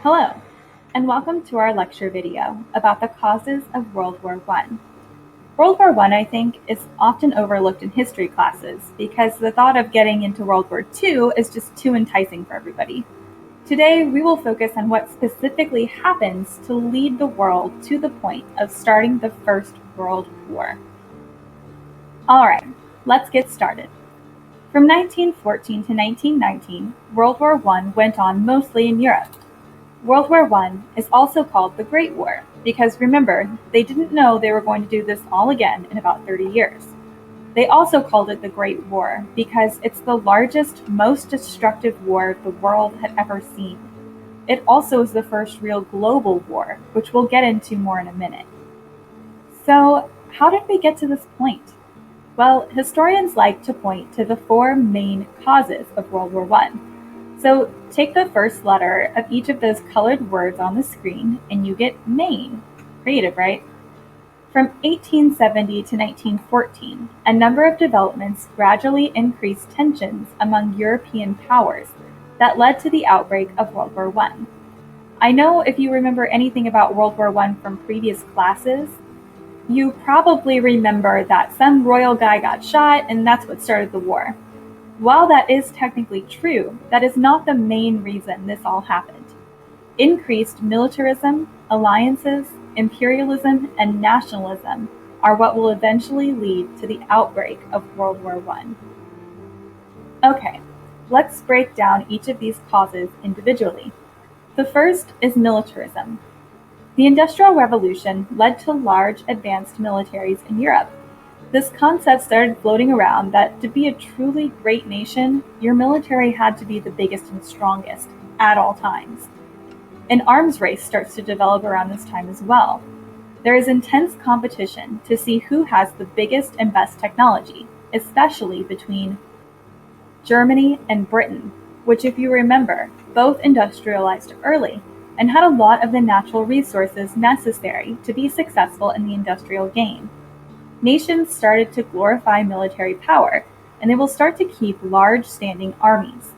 Hello, and welcome to our lecture video about the causes of World War I. World War I, I think, is often overlooked in history classes because the thought of getting into World War II is just too enticing for everybody. Today, we will focus on what specifically happens to lead the world to the point of starting the First World War. Alright, let's get started. From 1914 to 1919, World War I went on mostly in Europe. World War I is also called the Great War because, remember, they didn't know they were going to do this all again in about 30 years. They also called it the Great War because it's the largest, most destructive war the world had ever seen. It also is the first real global war, which we'll get into more in a minute. So, how did we get to this point? Well, historians like to point to the four main causes of World War I. So take the first letter of each of those colored words on the screen and you get MAIN. Creative, right? From 1870 to 1914, a number of developments gradually increased tensions among European powers that led to the outbreak of World War I. I know if you remember anything about World War I from previous classes, you probably remember that some royal guy got shot and that's what started the war. While that is technically true, that is not the main reason this all happened. Increased militarism, alliances, imperialism, and nationalism are what will eventually lead to the outbreak of World War I. Okay, let's break down each of these causes individually. The first is militarism. The Industrial Revolution led to large advanced militaries in Europe. This concept started floating around that to be a truly great nation, your military had to be the biggest and strongest at all times. An arms race starts to develop around this time as well. There is intense competition to see who has the biggest and best technology, especially between Germany and Britain, which, if you remember, both industrialized early and had a lot of the natural resources necessary to be successful in the industrial game. Nations started to glorify military power, and they will start to keep large standing armies.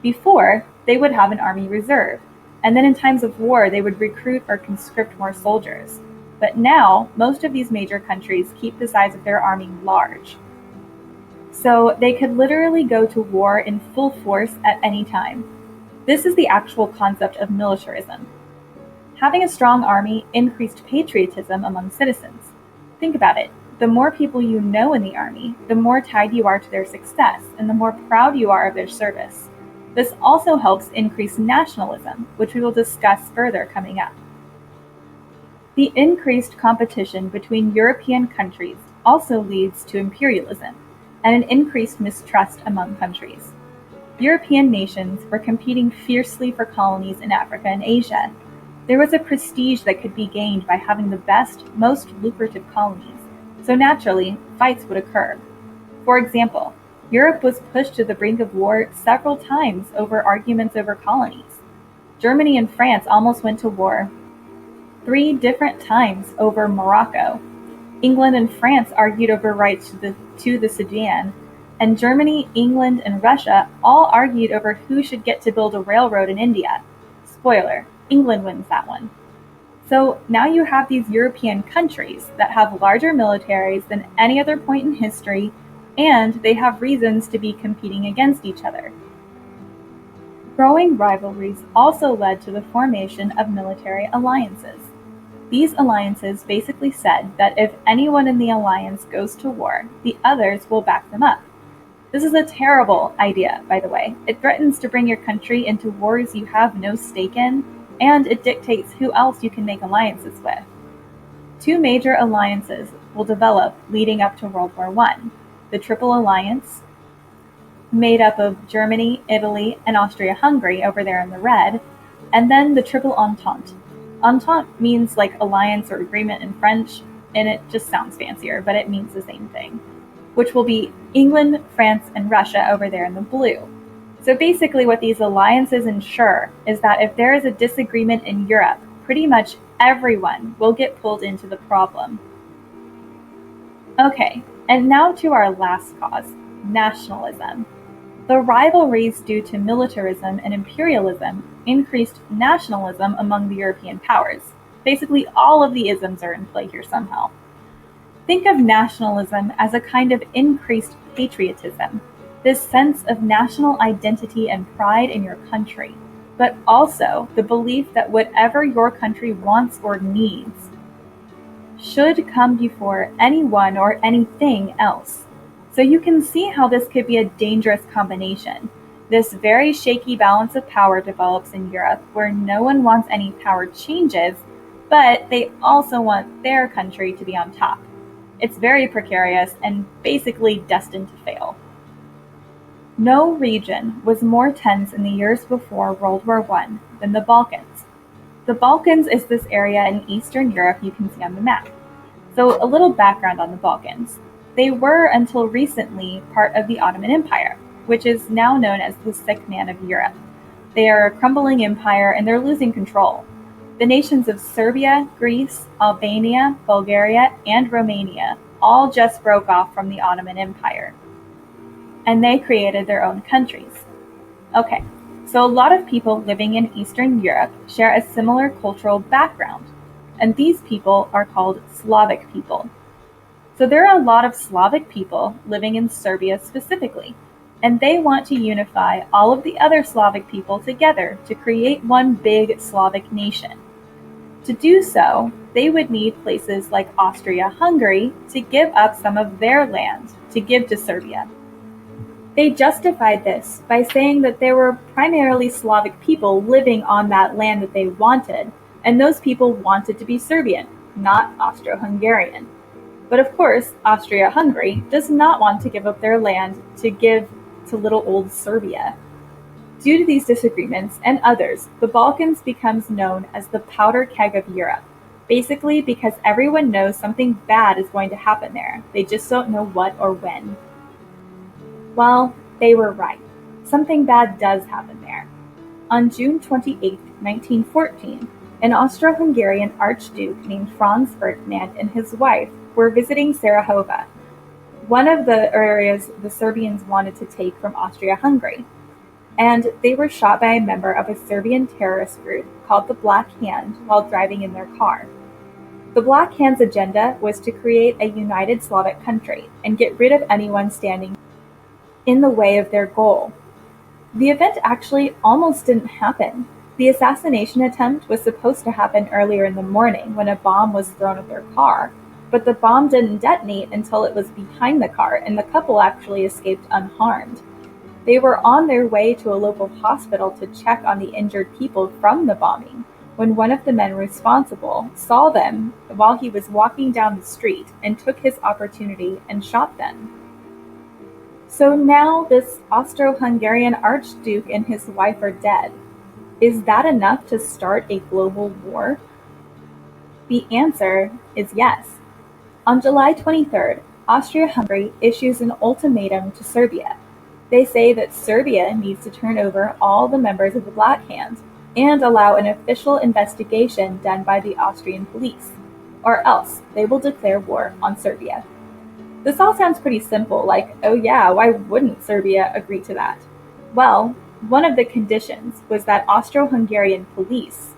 Before, they would have an army reserve, and then in times of war they would recruit or conscript more soldiers. But now, most of these major countries keep the size of their army large. So they could literally go to war in full force at any time. This is the actual concept of militarism. Having a strong army increased patriotism among citizens. Think about it. The more people you know in the army, the more tied you are to their success, and the more proud you are of their service. This also helps increase nationalism, which we will discuss further coming up. The increased competition between European countries also leads to imperialism and an increased mistrust among countries. European nations were competing fiercely for colonies in Africa and Asia. There was a prestige that could be gained by having the best, most lucrative colonies. So naturally, fights would occur. For example, Europe was pushed to the brink of war several times over arguments over colonies. Germany and France almost went to war 3 different times over Morocco. England and France argued over rights to the Sudan, and Germany, England, and Russia all argued over who should get to build a railroad in India. Spoiler, England wins that one. So now you have these European countries that have larger militaries than any other point in history, and they have reasons to be competing against each other. Growing rivalries also led to the formation of military alliances. These alliances basically said that if anyone in the alliance goes to war, the others will back them up. This is a terrible idea, by the way. It threatens to bring your country into wars you have no stake in, and it dictates who else you can make alliances with. 2 major alliances will develop leading up to World War I. The Triple Alliance, made up of Germany, Italy, and Austria-Hungary over there in the red, and then the Triple Entente. Entente means like alliance or agreement in French, and it just sounds fancier, but it means the same thing, which will be England, France, and Russia over there in the blue. So basically what these alliances ensure is that if there is a disagreement in Europe, pretty much everyone will get pulled into the problem. Okay, and now to our last cause, nationalism. The rivalries due to militarism and imperialism increased nationalism among the European powers. Basically, all of the isms are in play here somehow. Think of nationalism as a kind of increased patriotism, this sense of national identity and pride in your country, but also the belief that whatever your country wants or needs should come before anyone or anything else. So you can see how this could be a dangerous combination. This very shaky balance of power develops in Europe, where no one wants any power changes, but they also want their country to be on top. It's very precarious and basically destined to fail. No region was more tense in the years before World War I than the Balkans. The Balkans is this area in Eastern Europe you can see on the map. So a little background on the Balkans. They were until recently part of the Ottoman Empire, which is now known as the sick man of Europe. They are a crumbling empire and they're losing control. The nations of Serbia, Greece, Albania, Bulgaria, and Romania all just broke off from the Ottoman Empire, and they created their own countries. Okay, so a lot of people living in Eastern Europe share a similar cultural background, and these people are called Slavic people. So there are a lot of Slavic people living in Serbia specifically, and they want to unify all of the other Slavic people together to create one big Slavic nation. To do so, they would need places like Austria-Hungary to give up some of their land to give to Serbia. They justified this by saying that there were primarily Slavic people living on that land that they wanted, and those people wanted to be Serbian, not Austro-Hungarian. But of course, Austria-Hungary does not want to give up their land to give to little old Serbia. Due to these disagreements and others, the Balkans becomes known as the powder keg of Europe, basically because everyone knows something bad is going to happen there. They just don't know what or when. Well, they were right. Something bad does happen there. On June 28, 1914, an Austro-Hungarian Archduke named Franz Ferdinand and his wife were visiting Sarajevo, one of the areas the Serbians wanted to take from Austria-Hungary, and they were shot by a member of a Serbian terrorist group called the Black Hand while driving in their car. The Black Hand's agenda was to create a united Slavic country and get rid of anyone standing in the way of their goal. The event actually almost didn't happen. The assassination attempt was supposed to happen earlier in the morning when a bomb was thrown at their car, but the bomb didn't detonate until it was behind the car, and the couple actually escaped unharmed. They were on their way to a local hospital to check on the injured people from the bombing when one of the men responsible saw them while he was walking down the street and took his opportunity and shot them. So now this Austro-Hungarian Archduke and his wife are dead. Is that enough to start a global war? The answer is yes. On July 23rd, Austria-Hungary issues an ultimatum to Serbia. They say that Serbia needs to turn over all the members of the Black Hand and allow an official investigation done by the Austrian police, or else they will declare war on Serbia. This all sounds pretty simple, like, oh yeah, why wouldn't Serbia agree to that? Well, one of the conditions was that Austro-Hungarian police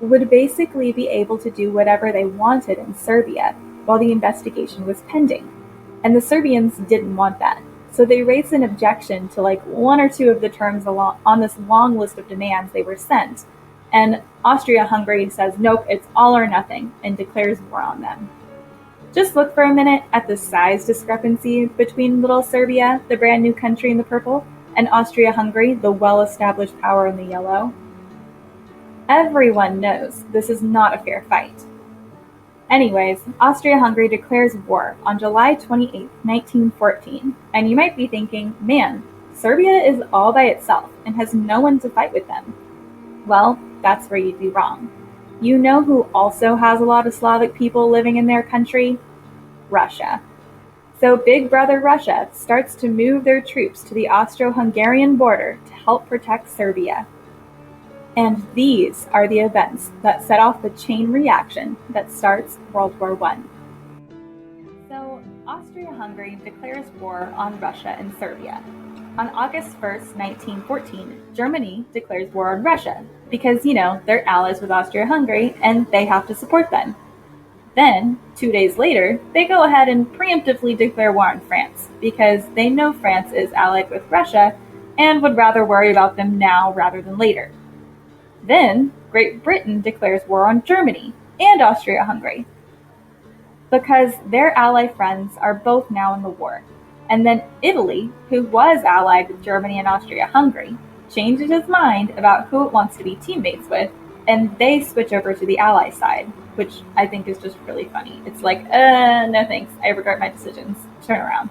would basically be able to do whatever they wanted in Serbia while the investigation was pending. And the Serbians didn't want that. So they raised an objection to like one or two of the terms on this long list of demands they were sent. And Austria-Hungary says, nope, it's all or nothing, and declares war on them. Just look for a minute at the size discrepancy between little Serbia, the brand new country in the purple, and Austria-Hungary, the well-established power in the yellow. Everyone knows this is not a fair fight. Anyways, Austria-Hungary declares war on July 28, 1914, and you might be thinking, man, Serbia is all by itself and has no one to fight with them. Well, that's where you'd be wrong. You know who also has a lot of Slavic people living in their country? Russia. So Big Brother Russia starts to move their troops to the Austro-Hungarian border to help protect Serbia. And these are the events that set off the chain reaction that starts World War I. So Austria-Hungary declares war on Russia and Serbia. On August 1st, 1914, Germany declares war on Russia because, they're allies with Austria-Hungary and they have to support them. Then, 2 days later, they go ahead and preemptively declare war on France because they know France is allied with Russia and would rather worry about them now rather than later. Then, Great Britain declares war on Germany and Austria-Hungary because their ally friends are both now in the war. And then Italy, who was allied with Germany and Austria-Hungary, changes its mind about who it wants to be teammates with, and they switch over to the ally side, which I think is just really funny. It's like, no thanks, I regret my decisions, turn around.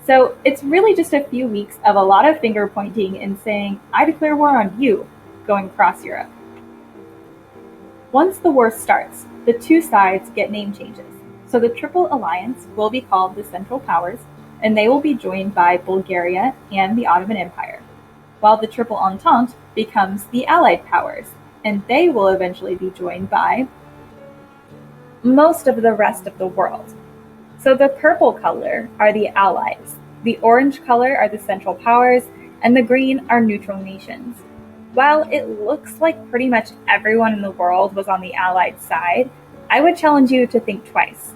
So it's really just a few weeks of a lot of finger pointing and saying, I declare war on you, going across Europe. Once the war starts, the two sides get name changes. So the Triple Alliance will be called the Central Powers, and they will be joined by Bulgaria and the Ottoman Empire, while the Triple Entente becomes the Allied Powers, and they will eventually be joined by most of the rest of the world. So the purple color are the Allies, the orange color are the Central Powers, and the green are neutral nations. While it looks like pretty much everyone in the world was on the Allied side, I would challenge you to think twice.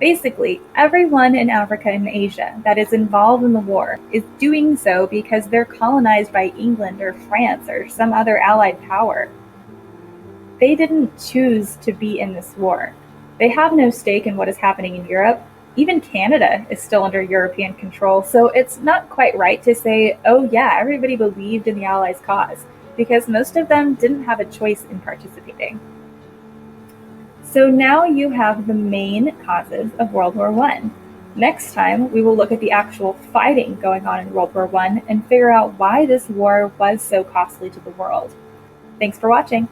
Basically, everyone in Africa and Asia that is involved in the war is doing so because they're colonized by England or France or some other Allied power. They didn't choose to be in this war. They have no stake in what is happening in Europe. Even Canada is still under European control, so it's not quite right to say, oh yeah, everybody believed in the Allies' cause, because most of them didn't have a choice in participating. So now you have the main causes of World War I. Next time, we will look at the actual fighting going on in World War I and figure out why this war was so costly to the world. Thanks for watching.